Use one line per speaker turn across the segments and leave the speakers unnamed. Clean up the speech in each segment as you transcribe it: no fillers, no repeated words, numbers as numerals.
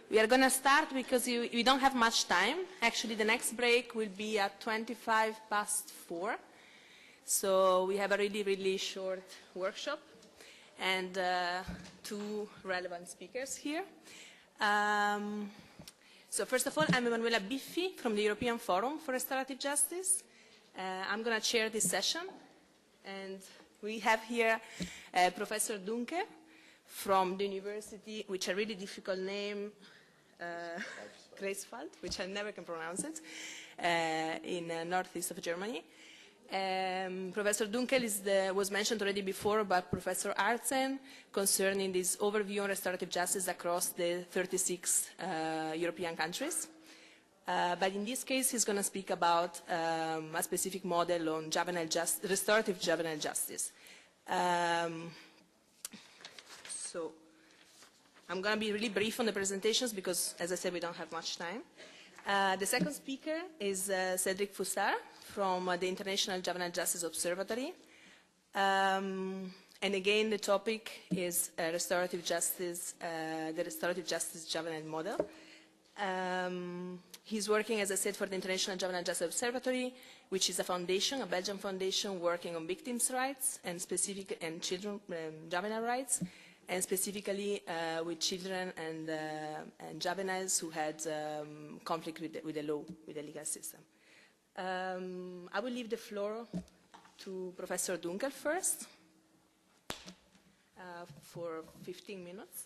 We are going to start because we don't have much time. Actually, the next break will be at 4:25. So we have a really, really short workshop and two relevant speakers here. So first of all, I'm Emanuela Biffi from the European Forum for Restorative Justice. I'm going to chair this session. And we have here Professor Dunke from the university, which a really difficult name, Greifswald, which I never can pronounce it, in northeast of Germany. Professor Dunkel was mentioned already before by Professor Artsen concerning this overview on restorative justice across the 36 European countries. But in this case, he's going to speak about a specific model on restorative juvenile justice. So I'm going to be really brief on the presentations because, as I said, we don't have much time. The second speaker is Cédric Foussard from the International Juvenile Justice Observatory. And again, the topic is restorative justice, the restorative justice juvenile model. He's working, as I said, for the International Juvenile Justice Observatory, which is a foundation, a Belgian foundation working on victims' rights and children, juvenile rights, and specifically with children and juveniles who had conflict with the law, with the legal system. I will leave the floor to Professor Dunkel first for 15 minutes.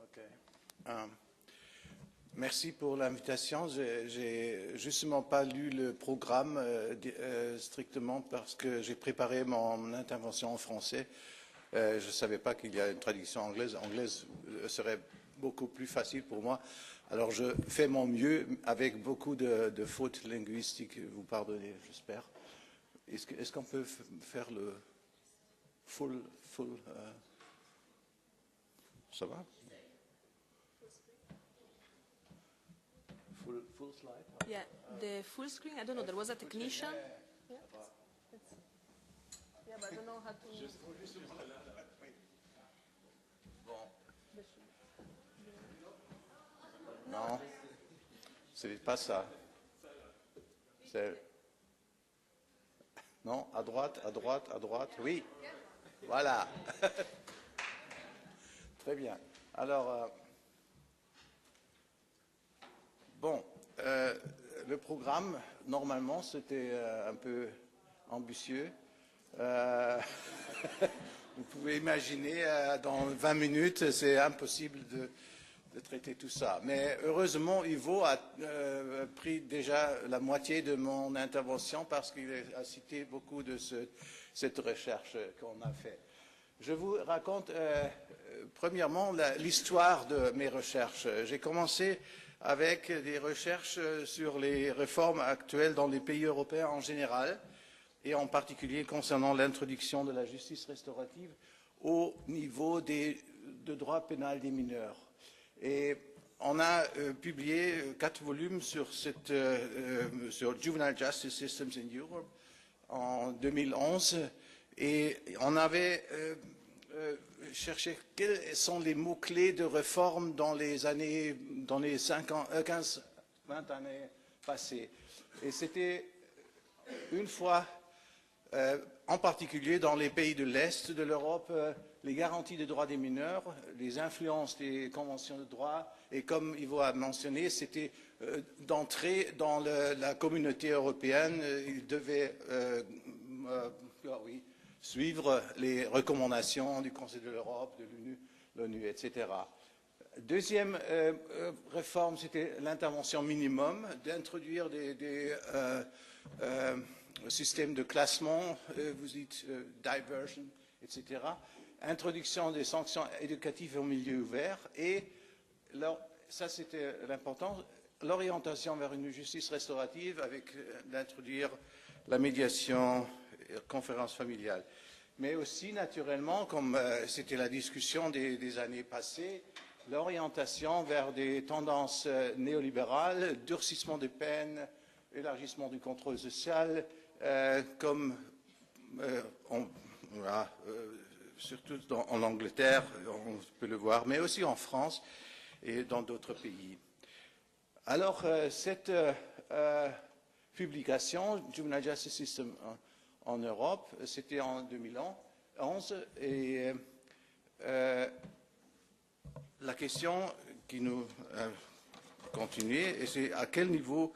Okay. Merci pour l'invitation. J'ai justement pas lu le programme strictement parce que j'ai préparé mon intervention en français. Je ne savais pas qu'il y a une traduction anglaise. Anglaise serait beaucoup plus facile pour moi. Alors je fais mon mieux avec beaucoup de fautes linguistiques. Vous pardonnez, j'espère. Est-ce qu'on peut faire le full ça va? Full slide?
Yeah, the full screen. I don't know. There was a technician. Yeah, yeah, but I don't know how to.
Bon. Non, c'est pas ça. Non, à droite, à droite, à droite. Oui, voilà. Très bien. Alors. Bon, le programme, normalement, c'était un peu ambitieux. Vous pouvez imaginer, dans 20 minutes, c'est impossible de traiter tout ça. Mais heureusement, Ivo a pris déjà la moitié de mon intervention parce qu'il a cité beaucoup de cette recherche qu'on a faite. Je vous raconte, premièrement, l'histoire de mes recherches. J'ai commencé avec des recherches sur les réformes actuelles dans les pays européens en général, et en particulier concernant l'introduction de la justice restaurative au niveau de droit pénal des mineurs. Et on a publié 4 volumes sur Juvenile Justice Systems in Europe en 2011, et on avait chercher quels sont les mots-clés de réforme dans les 15, 20 années passées. Et c'était une fois, en particulier dans les pays de l'Est de l'Europe, les garanties des droits des mineurs, les influences des conventions de droit, et comme Ivo a mentionné, c'était d'entrer dans la communauté européenne. Ils devaient suivre les recommandations du Conseil de l'Europe, de l'ONU, etc. Deuxième réforme, c'était l'intervention minimum, d'introduire des systèmes de classement, vous dites diversion, etc. Introduction des sanctions éducatives au milieu ouvert, et ça c'était l'important, l'orientation vers une justice restaurative avec d'introduire la médiation, conférence familiale. Mais aussi, naturellement, comme c'était la discussion des années passées, l'orientation vers des tendances néolibérales, durcissement des peines, élargissement du contrôle social, comme surtout en Angleterre, on peut le voir, mais aussi en France. et dans d'autres pays. Alors, cette publication, Juvenile Justice System en Europe, c'était en 2011, et la question qui nous continue, c'est à quel niveau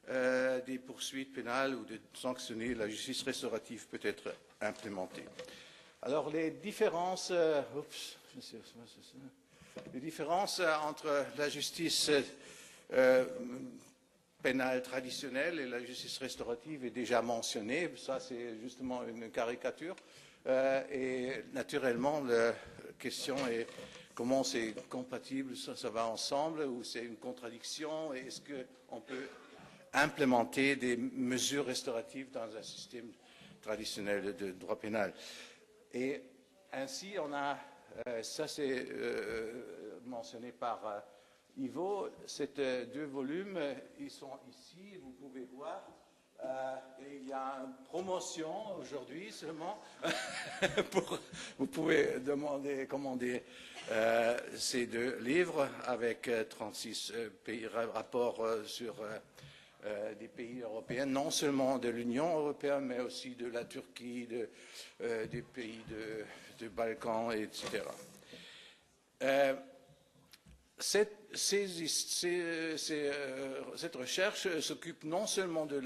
des poursuites pénales ou de sanctionner la justice restaurative peut être implémentée. Alors, les différences entre la justice pénale traditionnelle et la justice restaurative est déjà mentionnée. Ça, c'est justement une caricature. Et naturellement, la question est comment c'est compatible, ça va ensemble, ou c'est une contradiction, et est-ce qu'on peut implémenter des mesures restauratives dans un système traditionnel de droit pénal. Et ainsi, on a, ça c'est mentionné par Ivo, ces deux volumes, ils sont ici, vous pouvez voir. Et il y a une promotion aujourd'hui seulement. Vous pouvez commander ces deux livres avec 36 rapports sur des pays européens, non seulement de l'Union européenne, mais aussi de la Turquie, des pays de Balkans, etc. Cette recherche s'occupe non seulement de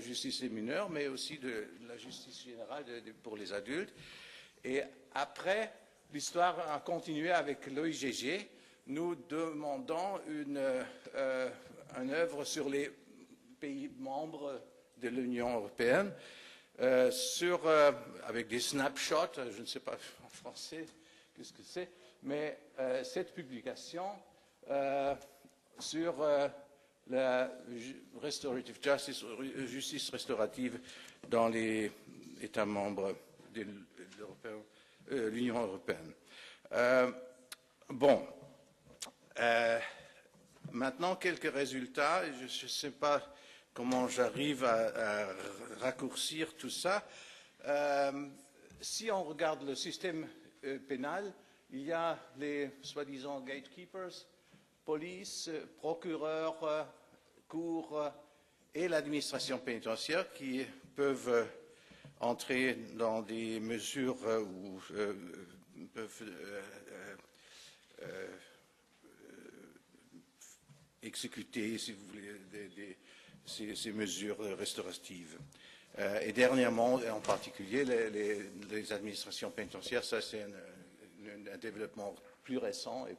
justice des mineurs, mais aussi de la justice générale pour les adultes. Et après, l'histoire a continué avec l'OIGG. Nous demandons une œuvre sur les pays membres de l'Union européenne, avec des snapshots, je ne sais pas en français qu'est-ce que c'est, mais cette publication sur la restorative justice, justice restaurative dans les États membres de l'Union européenne. Maintenant, quelques résultats. Je ne sais pas comment j'arrive à raccourcir tout ça. Si on regarde le système pénal, il y a les soi-disant gatekeepers, police, procureur, cour et l'administration pénitentiaire qui peuvent entrer dans des mesures ou peuvent exécuter, si vous voulez, ces mesures restauratives. Et dernièrement, en particulier, les administrations pénitentiaires, ça c'est un développement plus récent et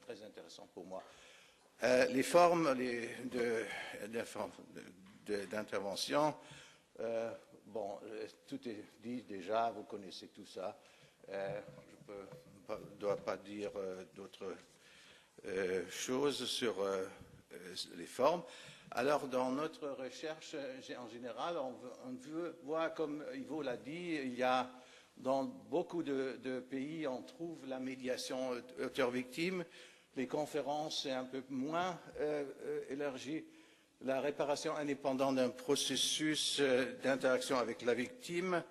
très intéressant pour moi. Les formes d'intervention, tout est dit déjà, vous connaissez tout ça. Je ne dois pas dire d'autres choses sur les formes. Alors, dans notre recherche, en général, on veut voir, comme Ivo l'a dit, il y a dans beaucoup de pays, on trouve la médiation auteur-victime. Les conférences, c'est un peu moins élargi. La réparation indépendante d'un processus d'interaction avec la victime,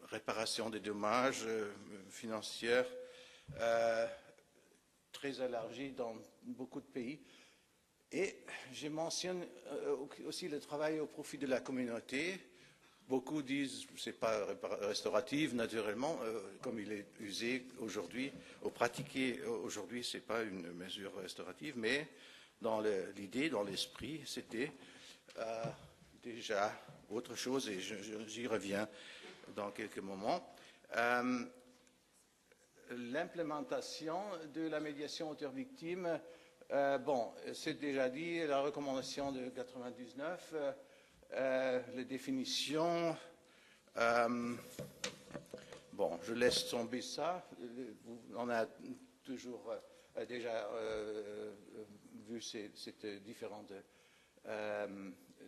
réparation des dommages financiers, très élargie dans beaucoup de pays. Et je mentionne aussi le travail au profit de la communauté. Beaucoup disent que ce n'est pas restauratif, naturellement, comme il est usé aujourd'hui, ou pratiqué aujourd'hui, ce n'est pas une mesure restaurative, mais dans l'idée, dans l'esprit, c'était déjà autre chose, et j'y reviens dans quelques moments. L'implémentation de la médiation auteur-victime, c'est déjà dit, la recommandation de 99, les définitions, je laisse tomber ça, on a toujours déjà vu ces différentes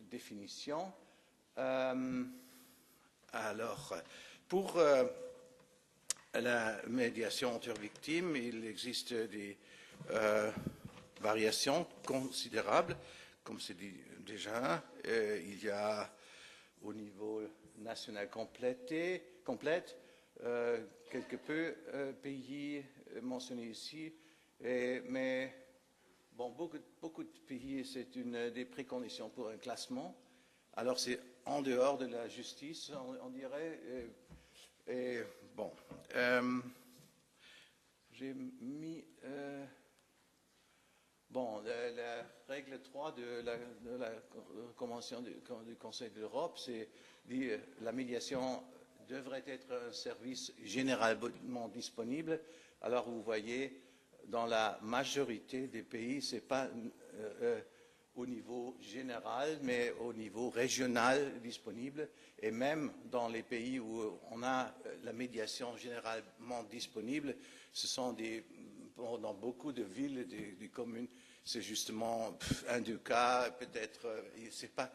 définitions. Alors, pour la médiation auteur-victime, il existe des variations considérables, comme c'est dit déjà. Il y a au niveau national complète, quelque peu pays mentionnés ici, Mais bon, beaucoup de pays, c'est une des préconditions pour un classement. Alors c'est en dehors de la justice, on dirait. Et bon, j'ai mis... Bon, la règle 3 de la Convention du Conseil de l'Europe, c'est dit la médiation devrait être un service généralement disponible. Alors vous voyez, dans la majorité des pays, ce n'est pas au niveau général, mais au niveau régional disponible. Et même dans les pays où on a la médiation généralement disponible, ce sont dans beaucoup de villes, des communes, c'est justement un deux cas, peut-être, c'est pas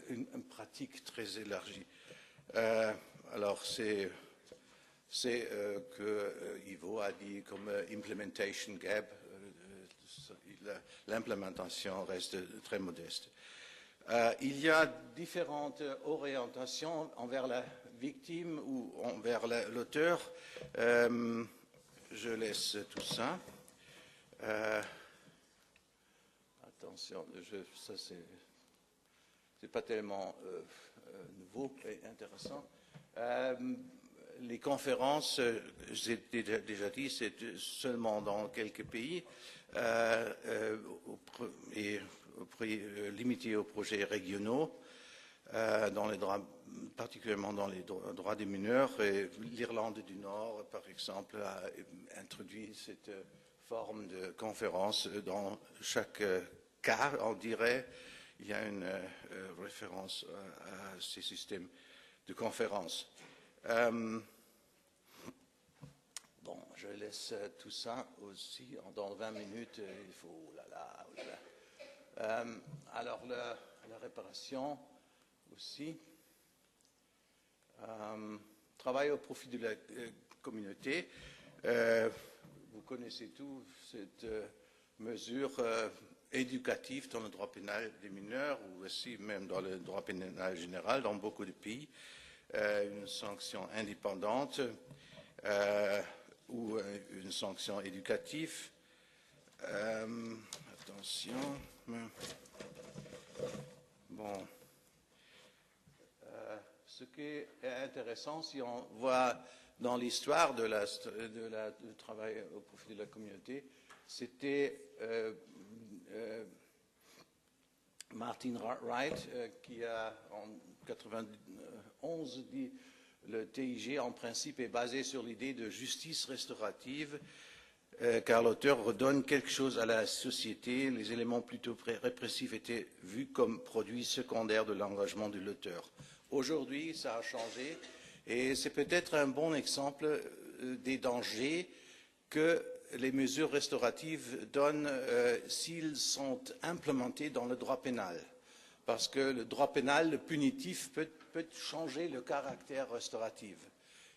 une pratique très élargie. Alors c'est que Ivo a dit comme implementation gap, l'implémentation reste très modeste. Il y a différentes orientations envers la victime ou envers l'auteur. Je laisse tout ça. Attention, ça c'est pas tellement nouveau et intéressant. Les conférences, j'ai déjà dit, c'est seulement dans quelques pays et limité aux projets régionaux, particulièrement dans les droits des mineurs. L'Irlande du Nord, par exemple, a introduit cette forme de conférence dans chaque cas, on dirait. Il y a une référence à ces systèmes de conférence. Bon, je laisse tout ça aussi. Dans 20 minutes, il faut... Oh là là, oh là là. Alors, la réparation aussi. Travail au profit de la communauté. Vous connaissez tout cette mesure éducative dans le droit pénal des mineurs ou aussi même dans le droit pénal général dans beaucoup de pays. Une sanction indépendante ou une sanction éducative. Attention. Bon. Ce qui est intéressant, si on voit dans l'histoire du travail au profit de la communauté, c'était Martin Wright qui a en 1991 dit le TIG en principe est basé sur l'idée de justice restaurative car l'auteur redonne quelque chose à la société. Les éléments plutôt répressifs étaient vus comme produits secondaires de l'engagement de l'auteur. Aujourd'hui, ça a changé et c'est peut-être un bon exemple des dangers que les mesures restauratives donnent s'ils sont implémentés dans le droit pénal. Parce que le droit pénal, le punitif, peut changer le caractère restauratif.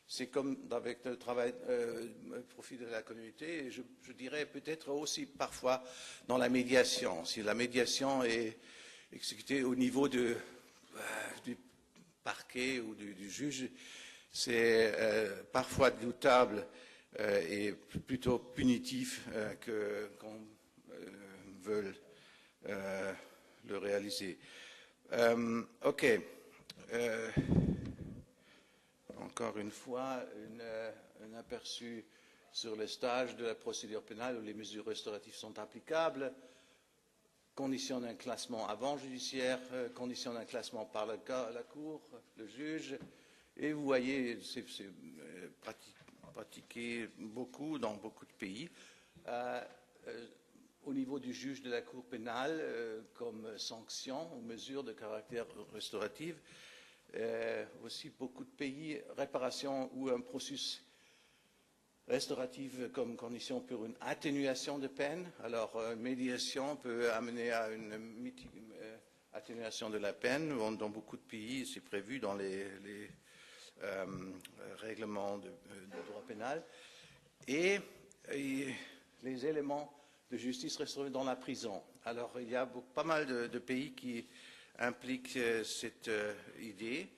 C'est comme avec le travail au profit de la communauté, et je dirais peut-être aussi parfois dans la médiation. Si la médiation est exécutée au niveau du parquet ou du juge, c'est parfois doutable et plutôt punitif qu'on veut le réaliser. OK. Encore une fois, un aperçu sur les stages de la procédure pénale où les mesures restauratives sont applicables, conditions d'un classement avant judiciaire, conditions d'un classement par la Cour, le juge, et vous voyez, c'est pratiqué beaucoup dans beaucoup de pays. Au niveau du juge de la Cour pénale, comme sanction ou mesure de caractère restauratif, aussi beaucoup de pays, réparation ou un processus restauratif comme condition pour une atténuation de peine. Alors, médiation peut amener à une atténuation de la peine. Dans beaucoup de pays, c'est prévu dans les règlements de droit pénal. Et les éléments de justice restaurative dans la prison. Alors, il y a pas mal de pays qui impliquent cette idée.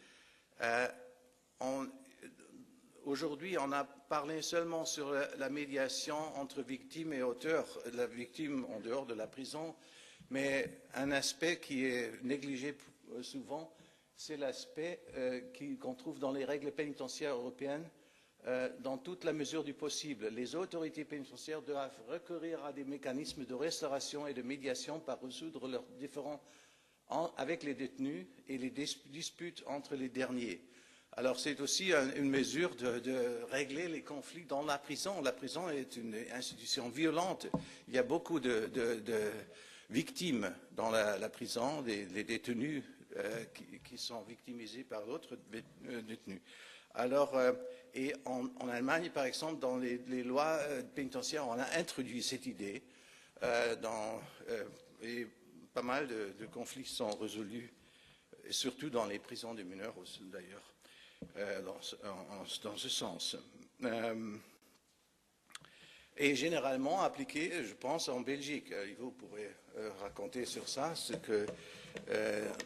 Aujourd'hui, on a parlé seulement sur la médiation entre victimes et auteurs, la victime en dehors de la prison, mais un aspect qui est négligé souvent, c'est l'aspect qu'on trouve dans les règles pénitentiaires européennes, dans toute la mesure du possible. Les autorités pénitentiaires doivent recourir à des mécanismes de restauration et de médiation pour résoudre leurs différends avec les détenus et les disputes entre les derniers. Alors c'est aussi une mesure de régler les conflits dans la prison. La prison est une institution violente. Il y a beaucoup de victimes dans la prison, les détenus qui sont victimisés par d'autres détenus. Alors, et en Allemagne, par exemple, dans les lois pénitentiaires, on a introduit cette idée et pas mal de conflits sont résolus, et surtout dans les prisons des mineurs aussi, d'ailleurs. Dans ce sens. Et généralement appliqué, je pense, en Belgique. Vous pourrez raconter sur ça, ce que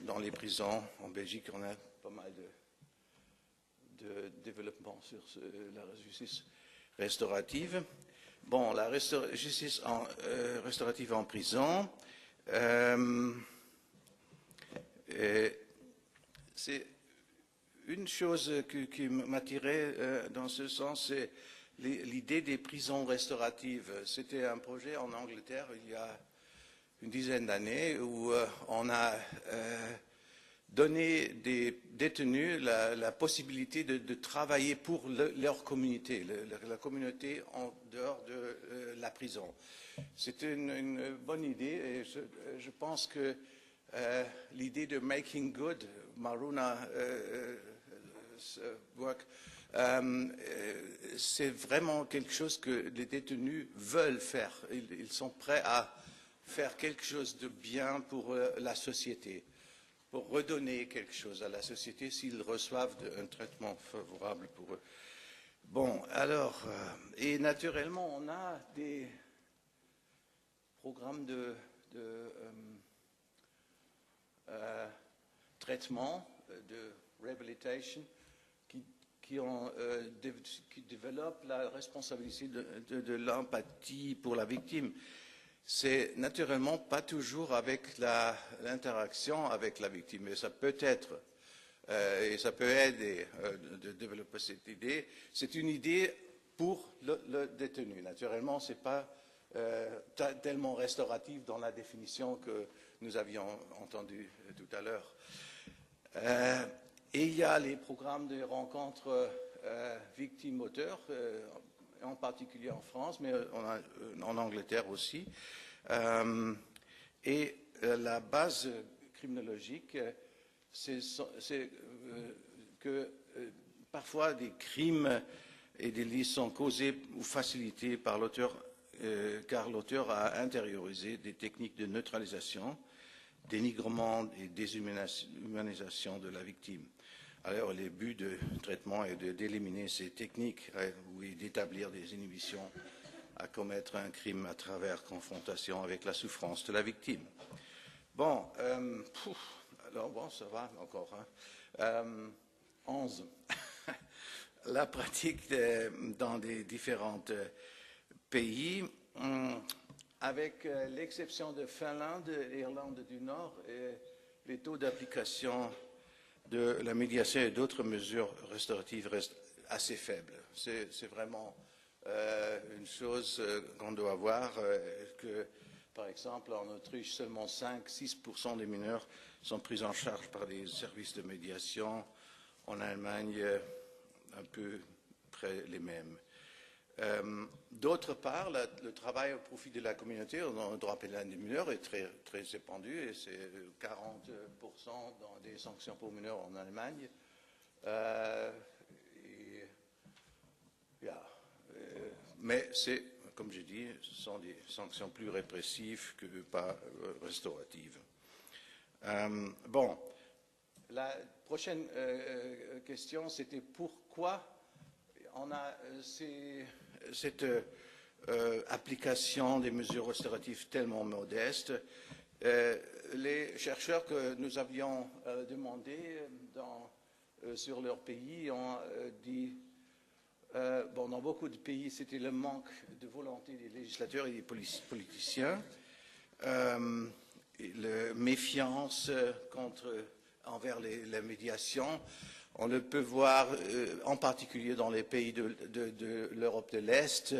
dans les prisons en Belgique, on a pas mal de développement sur la justice restaurative. Bon, la justice restaurative en prison, c'est une chose qui m'attirait dans ce sens, c'est l'idée des prisons restauratives. C'était un projet en Angleterre il y a une dizaine d'années où on a donné des détenus la possibilité de travailler pour leur communauté, la communauté en dehors de la prison. C'était une bonne idée et je pense que l'idée de making good, Maruna work, c'est vraiment quelque chose que les détenus veulent faire. Ils sont prêts à faire quelque chose de bien pour la société, pour redonner quelque chose à la société s'ils reçoivent un traitement favorable pour eux. Bon, alors, et naturellement, on a des programmes de traitement, de rehabilitation, qui développent la responsabilité de l'empathie pour la victime. C'est naturellement pas toujours avec l'interaction avec la victime, mais ça peut être, et ça peut aider de développer cette idée. C'est une idée pour le détenu. Naturellement, c'est pas tellement restauratif dans la définition que nous avions entendue tout à l'heure. Et il y a les programmes de rencontres victimes-auteurs, en particulier en France, mais en Angleterre aussi. Et la base criminologique, c'est que parfois des crimes et des délits sont causés ou facilités par l'auteur, car l'auteur a intériorisé des techniques de neutralisation, dénigrement et déshumanisation de la victime. Alors, le but de traitement est d'éliminer ces techniques et d'établir des inhibitions à commettre un crime à travers confrontation avec la souffrance de la victime. Bon, alors bon, ça va encore. 11. La pratique dans des différents pays, avec l'exception de Finlande et Irlande du Nord, les taux d'application de la médiation et d'autres mesures restauratives restent assez faibles. C'est vraiment une chose qu'on doit voir, que par exemple en Autriche, seulement 5-6% des mineurs sont pris en charge par des services de médiation. En Allemagne, un peu près les mêmes. D'autre part, le travail au profit de la communauté dans le droit pénal des mineurs est très, très répandu et c'est 40% dans des sanctions pour mineurs en Allemagne. Mais c'est, comme j'ai dit, ce sont des sanctions plus répressives que pas restauratives. Bon, la prochaine question, c'était pourquoi on a cette application des mesures restauratives tellement modeste. Les chercheurs que nous avions demandé sur leur pays ont dit Bon, dans beaucoup de pays, c'était le manque de volonté des législateurs et des politiciens, et la méfiance envers la médiation. On le peut voir en particulier dans les pays de l'Europe de l'Est,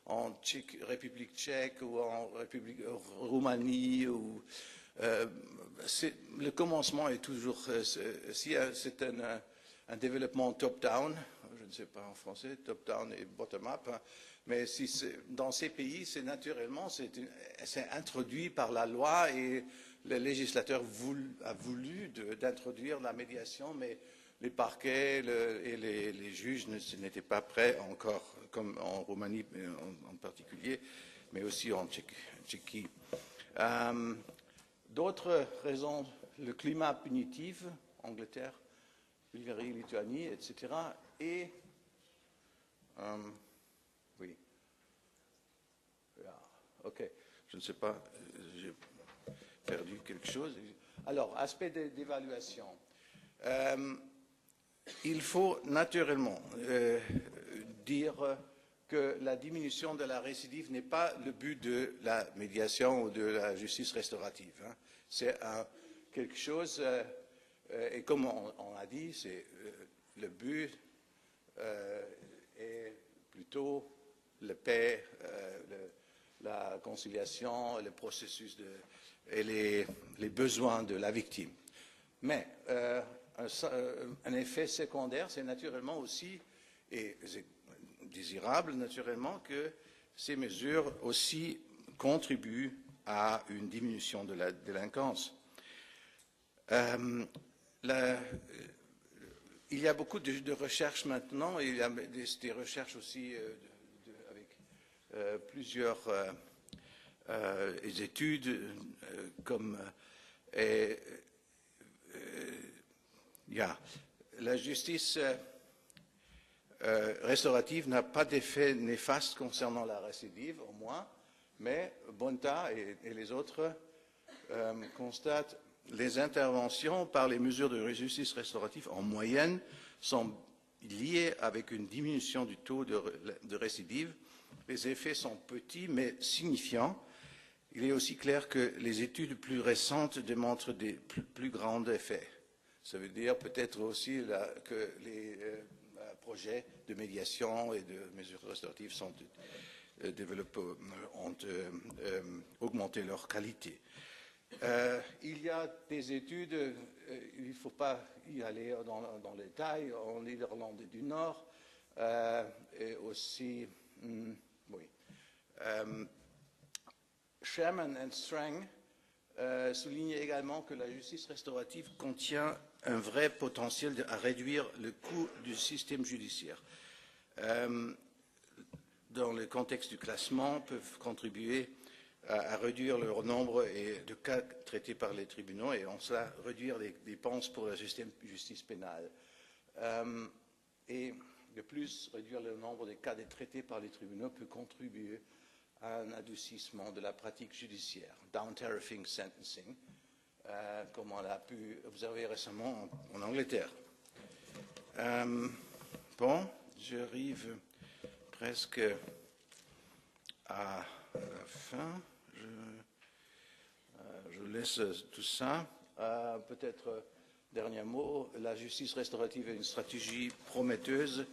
en République tchèque ou en Roumanie. Le commencement est toujours, si c'est un développement top-down, je ne sais pas en français, top-down et bottom-up, hein, mais dans ces pays, c'est naturellement, c'est introduit par la loi et le législateur a voulu d'introduire la médiation, mais les parquets et les juges n'étaient pas prêts encore, comme en Roumanie en particulier, mais aussi en Tchéquie. D'autres raisons, le climat punitif, Angleterre, Bulgarie, Lituanie, etc. Et, oui, ok, je ne sais pas, j'ai perdu quelque chose. Alors, aspect d'évaluation. Il faut naturellement dire que la diminution de la récidive n'est pas le but de la médiation ou de la justice restaurative. Hein. C'est quelque chose, et comme on a dit, le but est plutôt la paix, la conciliation, le processus et les besoins de la victime. Mais un effet secondaire, c'est naturellement aussi, et c'est désirable naturellement, que ces mesures aussi contribuent à une diminution de la délinquance. Il y a beaucoup de recherches maintenant, et il y a des recherches aussi avec plusieurs études comme la justice restaurative n'a pas d'effet néfaste concernant la récidive, au moins, mais Bonta et les autres constatent les interventions par les mesures de justice restaurative en moyenne sont liées avec une diminution du taux de récidive. Les effets sont petits mais signifiants. Il est aussi clair que les études plus récentes démontrent des plus grands effets. Ça veut dire peut-être aussi que les projets de médiation et de mesures restauratives sont développés, ont augmenté leur qualité. Il y a des études, il ne faut pas y aller dans les détails, en Irlande du Nord, et aussi, oui. Sherman et Strang soulignent également que la justice restaurative contient un vrai potentiel à réduire le coût du système judiciaire. Dans le contexte du classement, peuvent contribuer à réduire leur nombre de cas traités par les tribunaux et en cela réduire les dépenses pour la justice pénale. Et de plus, réduire le nombre de cas traités par les tribunaux peut contribuer à un adoucissement de la pratique judiciaire, down-tariffing sentencing, comme on l'a pu observer récemment en Angleterre. Bon, j'arrive presque à la fin. Je laisse tout ça. Peut-être, dernier mot, la justice restaurative est une stratégie prometteuse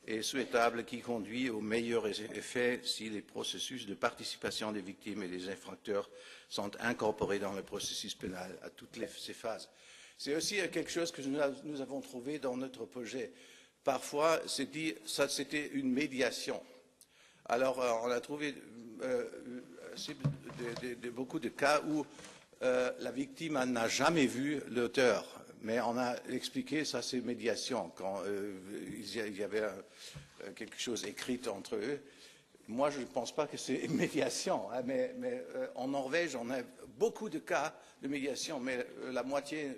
et souhaitable qui conduit aux meilleurs effets si les processus de participation des victimes et des infracteurs sont incorporés dans le processus pénal à toutes ces phases. C'est aussi quelque chose que nous avons trouvé dans notre projet. Parfois, c'est dit, ça c'était une médiation. Alors, on a trouvé beaucoup de cas où la victime n'a jamais vu l'auteur, mais on a expliqué ça c'est médiation, quand il y avait quelque chose écrit entre eux. Moi, je ne pense pas que c'est médiation, hein, mais en Norvège, on a beaucoup de cas de médiation, mais la moitié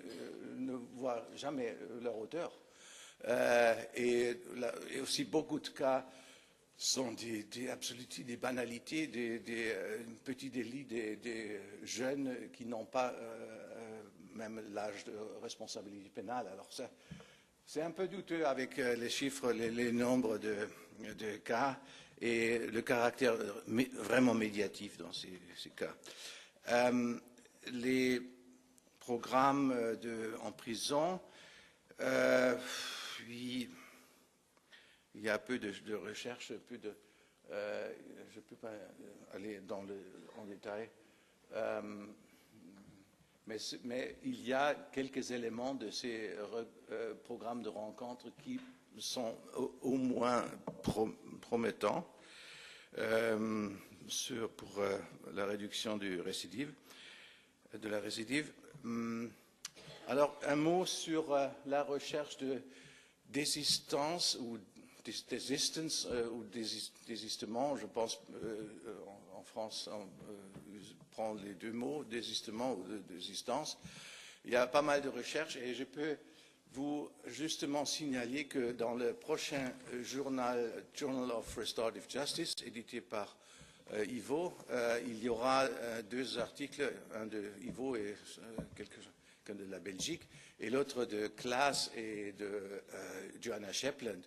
ne voit jamais leur auteur. Et aussi beaucoup de cas sont des banalités, des petits délits des jeunes qui n'ont pas même l'âge de responsabilité pénale. Alors ça, C'est un peu douteux avec les chiffres, les nombres de cas et le caractère vraiment médiatif dans ces cas. Les programmes en prison, oui, il y a peu de recherche, je ne peux pas aller en détail, mais il y a quelques éléments de ces programmes de rencontres qui sont au moins promettants pour la réduction de la récidive. Alors, un mot sur la recherche de désistance ou désistance ou désistement. Je pense en France, on prend les deux mots, désistement ou désistance. Il y a pas mal de recherches et je peux vous justement signaler que dans le prochain Journal of Restorative Justice, édité par Ivo, il y aura deux articles, un de Ivo et quelqu'un de la Belgique, et l'autre de Klaas et de Joanna Shepland,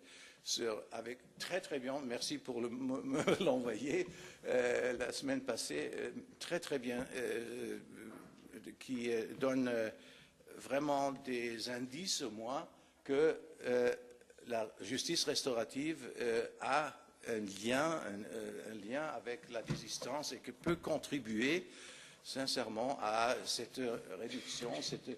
avec très bien, merci pour me l'envoyer la semaine passée, très bien, qui donne vraiment des indices au moins que la justice restaurative a un lien avec la désistance et que peut contribuer sincèrement à cette réduction, cette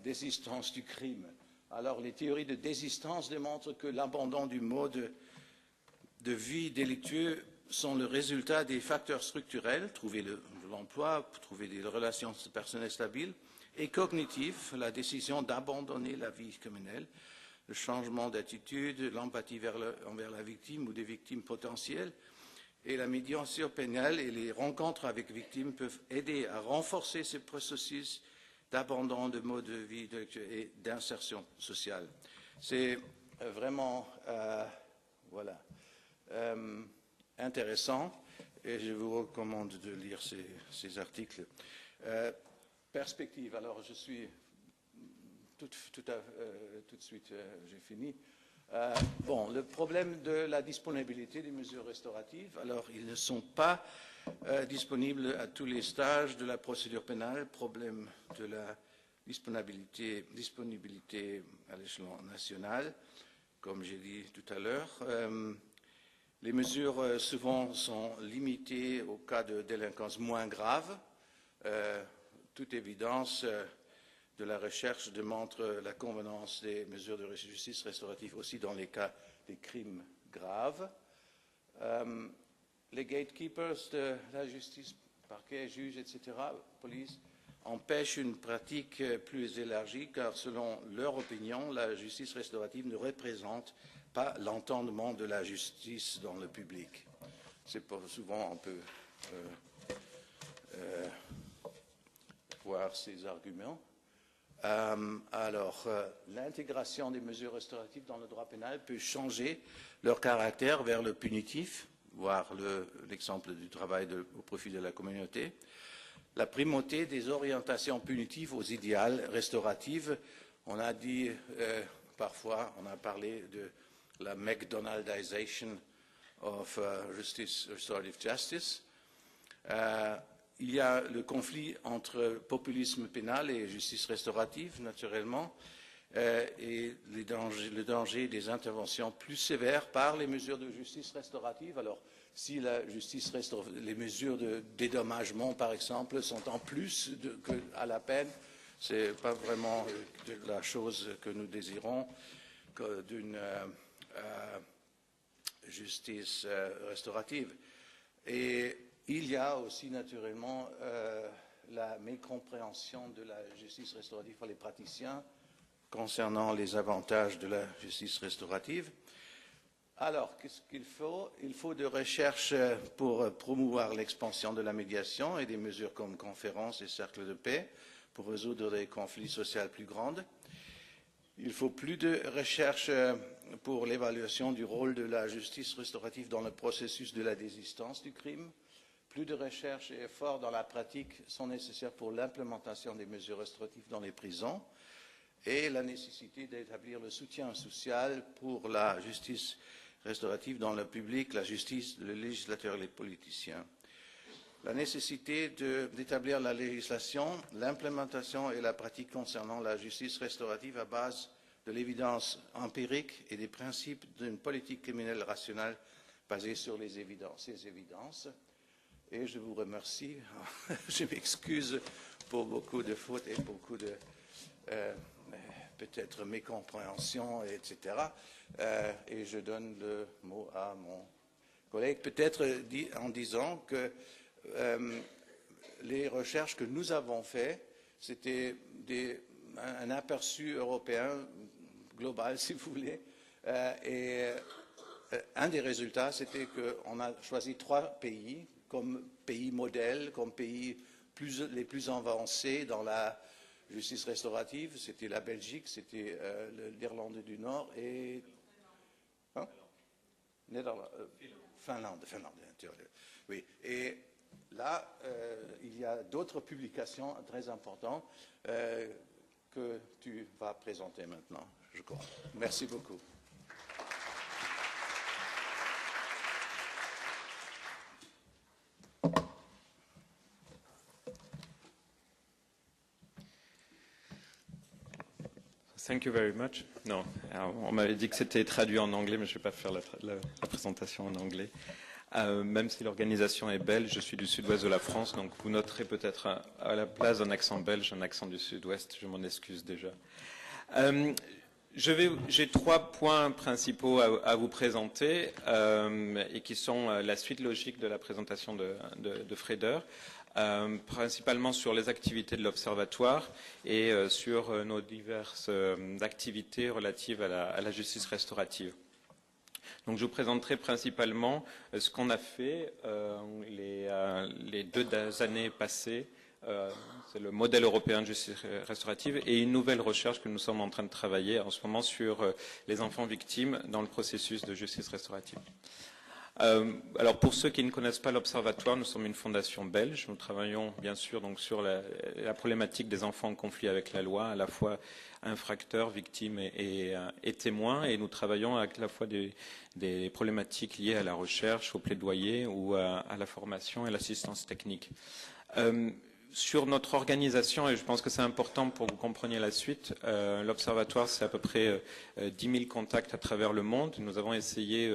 désistance du crime. Alors les théories de désistance démontrent que l'abandon du mode de vie délictueux sont le résultat des facteurs structurels, trouver l'emploi, trouver des relations personnelles stabiles, et cognitifs, la décision d'abandonner la vie criminelle, le changement d'attitude, l'empathie envers la victime ou des victimes potentielles, et la médiation pénale et les rencontres avec victimes peuvent aider à renforcer ce processus d'abandon de mode de vie et d'insertion sociale. C'est vraiment intéressant et je vous recommande de lire ces articles. Perspective, alors je suis tout de suite, j'ai fini. Bon, le problème de la disponibilité des mesures restauratives, alors ils ne sont pas disponibles à tous les stages de la procédure pénale, problème de la disponibilité à l'échelon national, comme j'ai dit tout à l'heure. Les mesures souvent sont limitées au cas de délinquance moins grave. Toute évidence de la recherche démontre la convenance des mesures de justice restaurative aussi dans les cas des crimes graves. Les gatekeepers de la justice, parquet, juges, etc., police, empêchent une pratique plus élargie car selon leur opinion, la justice restaurative ne représente pas l'entendement de la justice dans le public. C'est souvent on peut voir ces arguments. L'intégration des mesures restauratives dans le droit pénal peut changer leur caractère vers le punitif, voire l'exemple du travail au profit de la communauté. La primauté des orientations punitives aux idéales restauratives, on a dit parfois, on a parlé de la McDonaldisation of restorative justice. Il y a le conflit entre populisme pénal et justice restaurative, naturellement, et le danger des interventions plus sévères par les mesures de justice restaurative. Alors, si les mesures de dédommagement, par exemple, sont en plus à la peine, ce n'est pas vraiment la chose que nous désirons d'une justice restaurative. Et il y a aussi naturellement la mécompréhension de la justice restaurative par les praticiens concernant les avantages de la justice restaurative. Alors, qu'est-ce qu'il faut? Il faut de recherches pour promouvoir l'expansion de la médiation et des mesures comme conférences et cercles de paix pour résoudre des conflits sociaux plus grands. Il faut plus de recherches pour l'évaluation du rôle de la justice restaurative dans le processus de la désistance du crime. Plus de recherches et efforts dans la pratique sont nécessaires pour l'implémentation des mesures restauratives dans les prisons. et la nécessité d'établir le soutien social pour la justice restaurative dans le public, la justice, le législateur et les politiciens. La nécessité d'établir la législation, l'implémentation et la pratique concernant la justice restaurative à base de l'évidence empirique et des principes d'une politique criminelle rationnelle basée sur ces évidences. Et je vous remercie. Je m'excuse pour beaucoup de fautes et beaucoup de peut-être mécompréhension, etc. Et je donne le mot à mon collègue, peut-être en disant que les recherches que nous avons faites, c'était un aperçu européen global, si vous voulez, et un des résultats, c'était qu'on a choisi 3 pays comme pays modèles, comme pays les plus avancés dans la justice restaurative. C'était la Belgique, c'était l'Irlande du Nord et Finlande. Oui. Et là, il y a d'autres publications très importantes que tu vas présenter maintenant, je crois. Merci beaucoup.
Thank you very much. Non, alors, on m'avait dit que c'était traduit en anglais, mais je ne vais pas faire la présentation en anglais. Même si l'organisation est belge, je suis du sud-ouest de la France, donc vous noterez peut-être à la place d'un accent belge, un accent du sud-ouest, je m'en excuse déjà. J'ai 3 points principaux à vous présenter et qui sont la suite logique de la présentation de Freder. Principalement sur les activités de l'Observatoire et sur nos diverses activités relatives à la justice restaurative. Donc je vous présenterai principalement ce qu'on a fait les 2 années passées. C'est le modèle européen de justice restaurative et une nouvelle recherche que nous sommes en train de travailler en ce moment sur les enfants victimes dans le processus de justice restaurative. Alors pour ceux qui ne connaissent pas l'Observatoire, nous sommes une fondation belge. Nous travaillons bien sûr donc sur la problématique des enfants en conflit avec la loi, à la fois infracteurs, victimes et témoins, et nous travaillons à la fois des problématiques liées à la recherche, au plaidoyer ou à la formation et l'assistance technique. Sur notre organisation, et je pense que c'est important pour que vous compreniez la suite, l'Observatoire, c'est à peu près 10 000 contacts à travers le monde. Nous avons essayé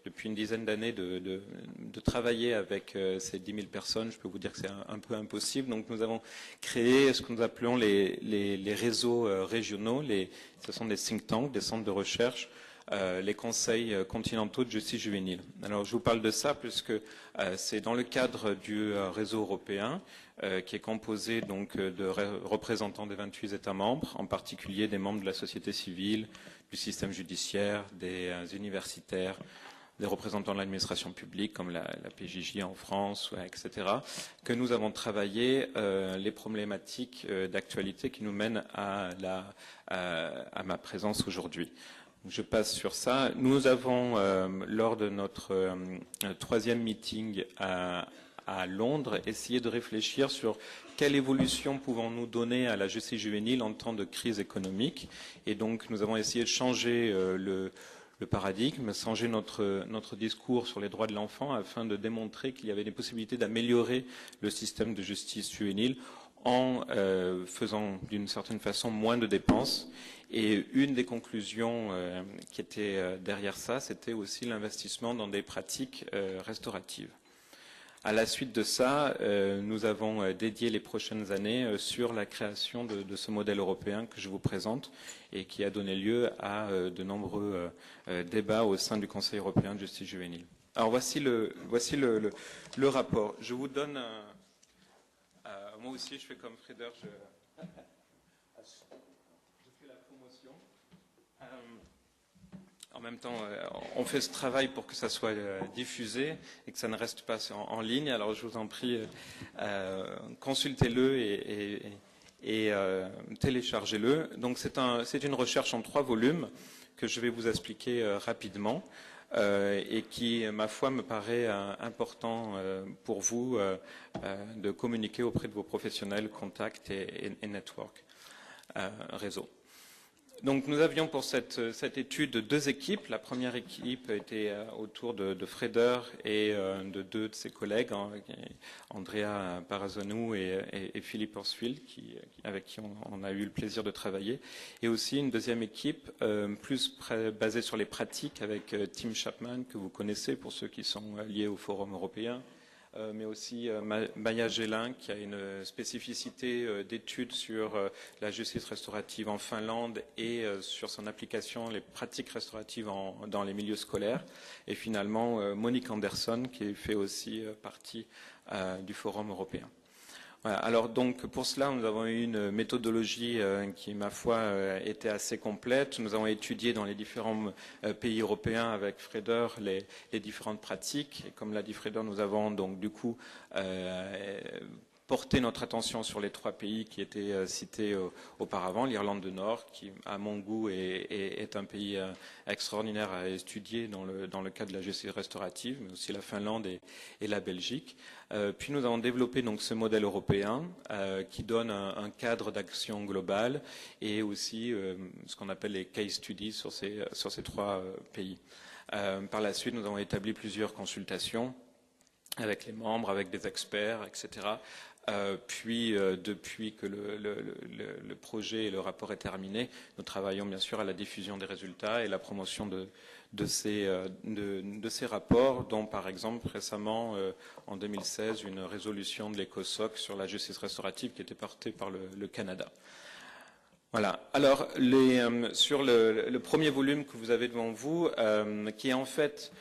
depuis une dizaine d'années de travailler avec ces 10 000 personnes. Je peux vous dire que c'est un peu impossible. Donc nous avons créé ce que nous appelons les réseaux régionaux. Ce sont des think tanks, des centres de recherche, les conseils continentaux de justice juvénile. Alors je vous parle de ça puisque c'est dans le cadre du réseau européen qui est composé donc de représentants des 28 États membres, en particulier des membres de la société civile, du système judiciaire, des universitaires, des représentants de l'administration publique comme la PJJ en France, etc., que nous avons travaillé les problématiques d'actualité qui nous mènent à ma présence aujourd'hui. Je passe sur ça. Nous avons, lors de notre 3e meeting à Londres, essayé de réfléchir sur quelle évolution pouvons-nous donner à la justice juvénile en temps de crise économique. Et donc, nous avons essayé de changer le paradigme, changer notre discours sur les droits de l'enfant afin de démontrer qu'il y avait des possibilités d'améliorer le système de justice juvénile en faisant d'une certaine façon moins de dépenses. Et une des conclusions qui était derrière ça, c'était aussi l'investissement dans des pratiques restauratives. À la suite de ça, nous avons dédié les prochaines années sur la création de ce modèle européen que je vous présente et qui a donné lieu à de nombreux débats au sein du Conseil européen de justice juvénile. Alors voici le rapport. Je vous donne moi aussi, je fais comme Freder, je fais la promotion. En même temps, on fait ce travail pour que ça soit diffusé et que ça ne reste pas en ligne. Alors, je vous en prie, consultez-le et téléchargez-le. Donc, c'est une recherche en 3 volumes que je vais vous expliquer rapidement et qui, ma foi, me paraît important pour vous de communiquer auprès de vos professionnels, contacts et network, réseau. Donc nous avions pour cette étude deux équipes. La première équipe était autour de Freder et de deux de ses collègues, Andrea Parazonou et Philippe Horsfield, avec qui on a eu le plaisir de travailler. Et aussi une deuxième équipe plus basée sur les pratiques avec Tim Chapman, que vous connaissez pour ceux qui sont liés au Forum européen, mais aussi Maya Gelin, qui a une spécificité d'études sur la justice restaurative en Finlande et sur son application, les pratiques restauratives dans les milieux scolaires. Et finalement, Monique Anderson, qui fait aussi partie du Forum européen. Voilà. Alors donc pour cela, nous avons eu une méthodologie qui, ma foi, était assez complète. Nous avons étudié dans les différents pays européens avec Freder les différentes pratiques. Et comme l'a dit Freder, nous avons donc du coup porté notre attention sur les trois pays qui étaient cités auparavant. L'Irlande du Nord, qui à mon goût est un pays extraordinaire à étudier dans le cadre de la justice restaurative, mais aussi la Finlande et la Belgique. Puis nous avons développé donc ce modèle européen qui donne un cadre d'action global et aussi ce qu'on appelle les case studies sur ces trois pays. Par la suite, nous avons établi plusieurs consultations avec les membres, avec des experts, etc. Puis, depuis que le projet et le rapport est terminé, nous travaillons bien sûr à la diffusion des résultats et la promotion de ces rapports, dont par exemple récemment, en 2016, une résolution de l'ECOSOC sur la justice restaurative qui était portée par le Canada. Voilà. Alors, sur le premier volume que vous avez devant vous, qui est en fait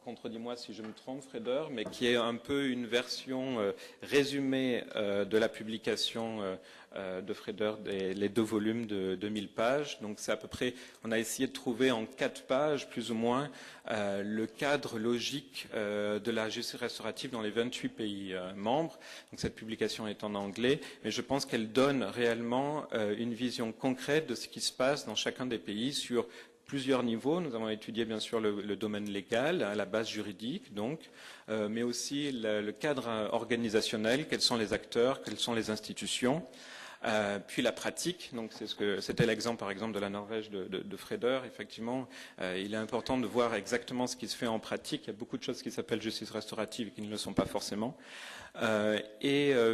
contredis-moi si je me trompe, Freder, mais qui est un peu une version résumée de la publication de Freder, les deux volumes de 2000 pages. Donc c'est à peu près, on a essayé de trouver en 4 pages, plus ou moins, le cadre logique de la justice restaurative dans les 28 pays membres. Donc cette publication est en anglais, mais je pense qu'elle donne réellement une vision concrète de ce qui se passe dans chacun des pays sur plusieurs niveaux. Nous avons étudié bien sûr le domaine légal, la base juridique, donc, mais aussi le cadre organisationnel, quels sont les acteurs, quelles sont les institutions, puis la pratique. Donc c'était l'exemple par exemple de la Norvège de Freder. Effectivement, il est important de voir exactement ce qui se fait en pratique. Il y a beaucoup de choses qui s'appellent justice restaurative et qui ne le sont pas forcément.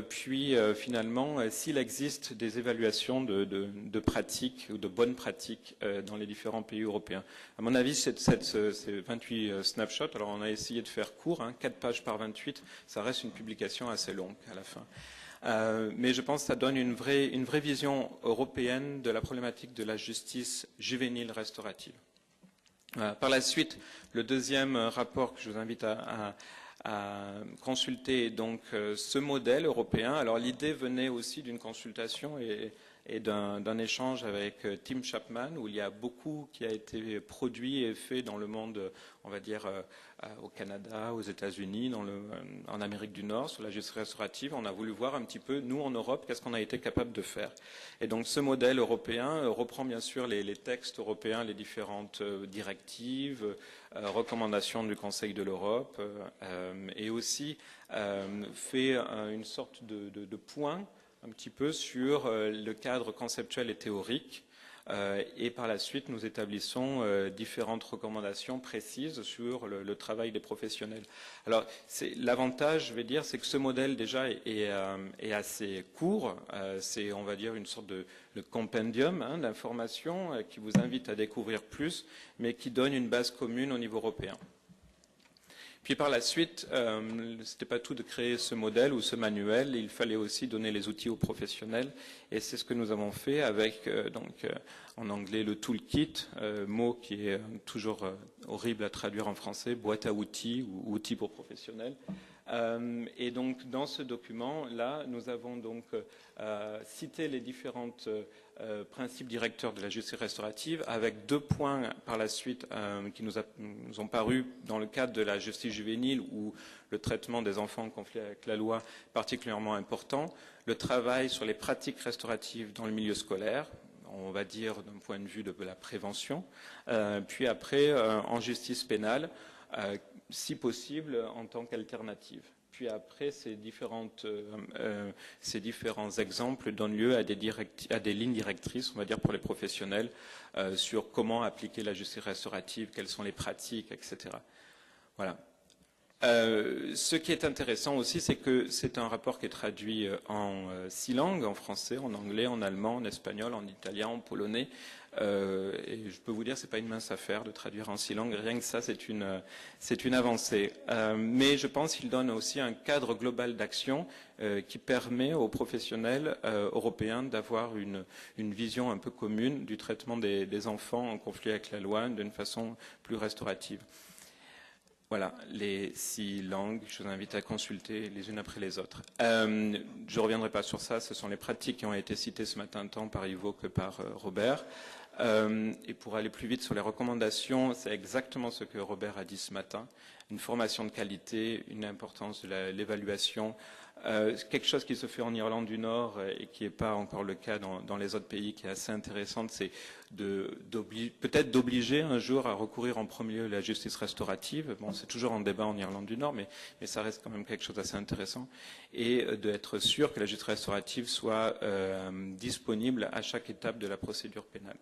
Puis finalement, s'il existe des évaluations de pratiques ou de bonnes pratiques dans les différents pays européens. À mon avis, ces 28 snapshots, alors on a essayé de faire court, 4 pages par 28, ça reste une publication assez longue à la fin. Mais je pense que ça donne une vraie vision européenne de la problématique de la justice juvénile restaurative. Par la suite, le deuxième rapport que je vous invite à consulter donc ce modèle européen. Alors l'idée venait aussi d'une consultation et d'un échange avec Tim Chapman, où il y a beaucoup qui a été produit et fait dans le monde, on va dire, au Canada, aux États-Unis, en Amérique du Nord, sur la justice restaurative. On a voulu voir un petit peu, nous en Europe, qu'est-ce qu'on a été capable de faire. Et donc ce modèle européen reprend bien sûr les textes européens, les différentes directives, recommandations du Conseil de l'Europe, et aussi fait une sorte de point un petit peu sur le cadre conceptuel et théorique. Et par la suite, nous établissons différentes recommandations précises sur le travail des professionnels. Alors, l'avantage, je vais dire, c'est que ce modèle déjà est assez court. C'est, on va dire, une sorte de compendium d'informations qui vous invite à découvrir plus, mais qui donne une base commune au niveau européen. Puis par la suite, ce n'était pas tout de créer ce modèle ou ce manuel, il fallait aussi donner les outils aux professionnels, et c'est ce que nous avons fait avec, en anglais, le toolkit, mot qui est toujours horrible à traduire en français, boîte à outils ou outils pour professionnels. Et donc dans ce document-là, nous avons donc cité les différentes principes directeurs de la justice restaurative, avec 2 points par la suite qui nous ont paru dans le cadre de la justice juvénile ou le traitement des enfants en conflit avec la loi particulièrement important, le travail sur les pratiques restauratives dans le milieu scolaire, on va dire d'un point de vue de la prévention, puis après en justice pénale, si possible en tant qu'alternative. puis après, ces différents exemples donnent lieu à des lignes directrices, on va dire, pour les professionnels, sur comment appliquer la justice restaurative, quelles sont les pratiques, etc. Voilà. Ce qui est intéressant aussi, c'est que c'est un rapport qui est traduit en 6 langues, en français, en anglais, en allemand, en espagnol, en italien, en polonais. Et je peux vous dire, c'est pas une mince affaire de traduire en 6 langues. Rien que ça, c'est une avancée. Mais je pense qu'il donne aussi un cadre global d'action qui permet aux professionnels européens d'avoir une vision un peu commune du traitement des enfants en conflit avec la loi d'une façon plus restaurative. Voilà, les 6 langues, je vous invite à consulter les unes après les autres. Je ne reviendrai pas sur ça, ce sont les pratiques qui ont été citées ce matin tant par Ivo que par Robert. Et pour aller plus vite sur les recommandations, c'est exactement ce que Robert a dit ce matin. Une formation de qualité, une importance de l'évaluation, quelque chose qui se fait en Irlande du Nord et qui n'est pas encore le cas dans les autres pays, qui est assez intéressante, c'est peut-être d'obliger un jour à recourir en premier lieu à la justice restaurative. Bon, c'est toujours en débat en Irlande du Nord, mais ça reste quand même quelque chose d'assez intéressant. Et d'être sûr que la justice restaurative soit disponible à chaque étape de la procédure pénale.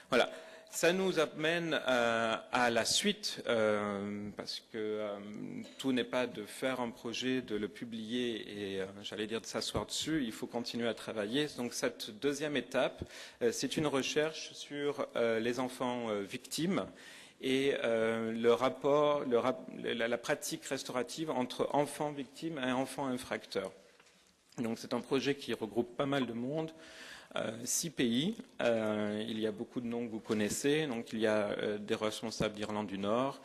Voilà. Ça nous amène à la suite, parce que tout n'est pas de faire un projet, de le publier et, j'allais dire, de s'asseoir dessus. Il faut continuer à travailler. Donc cette deuxième étape, c'est une recherche sur les enfants victimes et la pratique restaurative entre enfants victimes et enfants infracteurs. Donc c'est un projet qui regroupe pas mal de monde. 6 pays, il y a beaucoup de noms que vous connaissez, donc il y a des responsables d'Irlande du Nord,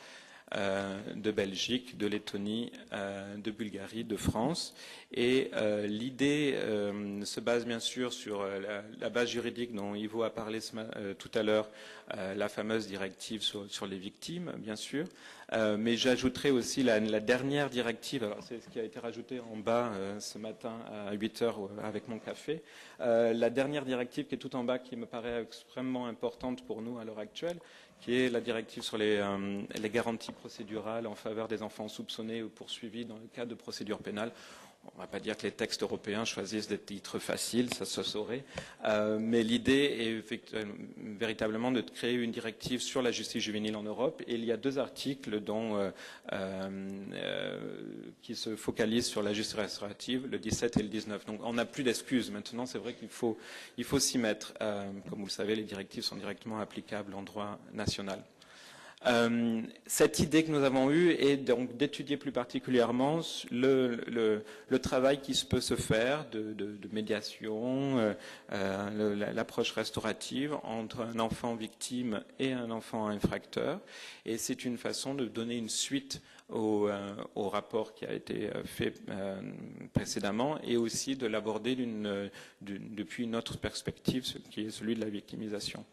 de Belgique, de Lettonie, de Bulgarie, de France, et l'idée se base bien sûr sur la base juridique dont Ivo a parlé tout à l'heure, la fameuse directive sur les victimes, bien sûr, mais j'ajouterai aussi la dernière directive, alors c'est ce qui a été rajouté en bas ce matin à 8 heures avec mon café, la dernière directive qui est tout en bas, qui me paraît extrêmement importante pour nous à l'heure actuelle, qui est la directive sur les garanties procédurales en faveur des enfants soupçonnés ou poursuivis dans le cadre de procédures pénales. On ne va pas dire que les textes européens choisissent des titres faciles, ça se saurait, mais l'idée est véritablement de créer une directive sur la justice juvénile en Europe. Et il y a 2 articles qui se focalisent sur la justice restaurative, le 17 et le 19. Donc on n'a plus d'excuses. Maintenant, c'est vrai qu'il faut s'y mettre. Comme vous le savez, les directives sont directement applicables en droit national. Cette idée que nous avons eue est donc d'étudier plus particulièrement le travail qui peut se faire de médiation, l'approche restaurative entre un enfant victime et un enfant infracteur. Et c'est une façon de donner une suite au rapport qui a été fait précédemment et aussi de l'aborder depuis une autre perspective, qui est celui de la victimisation.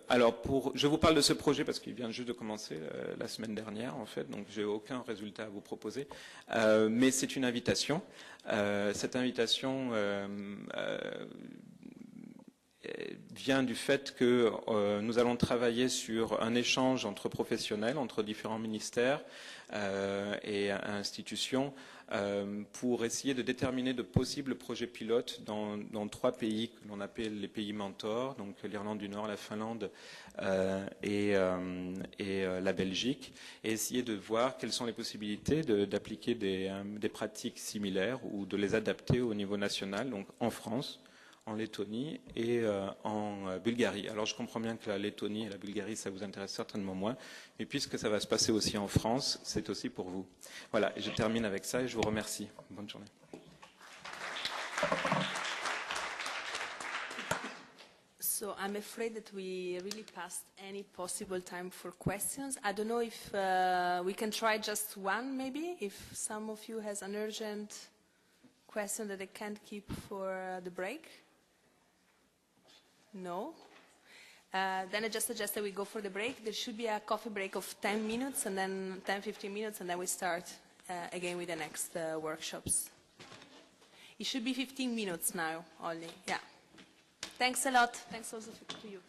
Alors, je vous parle de ce projet parce qu'il vient juste de commencer la semaine dernière, en fait, donc j'ai aucun résultat à vous proposer, mais c'est une invitation. Cette invitation vient du fait que nous allons travailler sur un échange entre professionnels, entre différents ministères et institutions, pour essayer de déterminer de possibles projets pilotes dans 3 pays que l'on appelle les pays mentors, donc l'Irlande du Nord, la Finlande et la Belgique, et essayer de voir quelles sont les possibilités d'appliquer des pratiques similaires ou de les adapter au niveau national, donc en France, en Lettonie et en Bulgarie. Alors je comprends bien que la Lettonie et la Bulgarie, ça vous intéresse certainement moins, mais puisque ça va se passer aussi en France, c'est aussi pour vous. Voilà, et je termine avec ça et je vous remercie. Bonne journée.
So I'm afraid that we really passed any possible time for questions. I don't know if we can try just one, maybe, if some of you has an urgent question that they can't keep for the break. No? Then I just suggest that we go for the break. There should be a coffee break of 10 minutes, and then 10-15 minutes, and then we start again with the next workshops. It should be 15 minutes now only, yeah. Thanks a lot. Thanks also to you.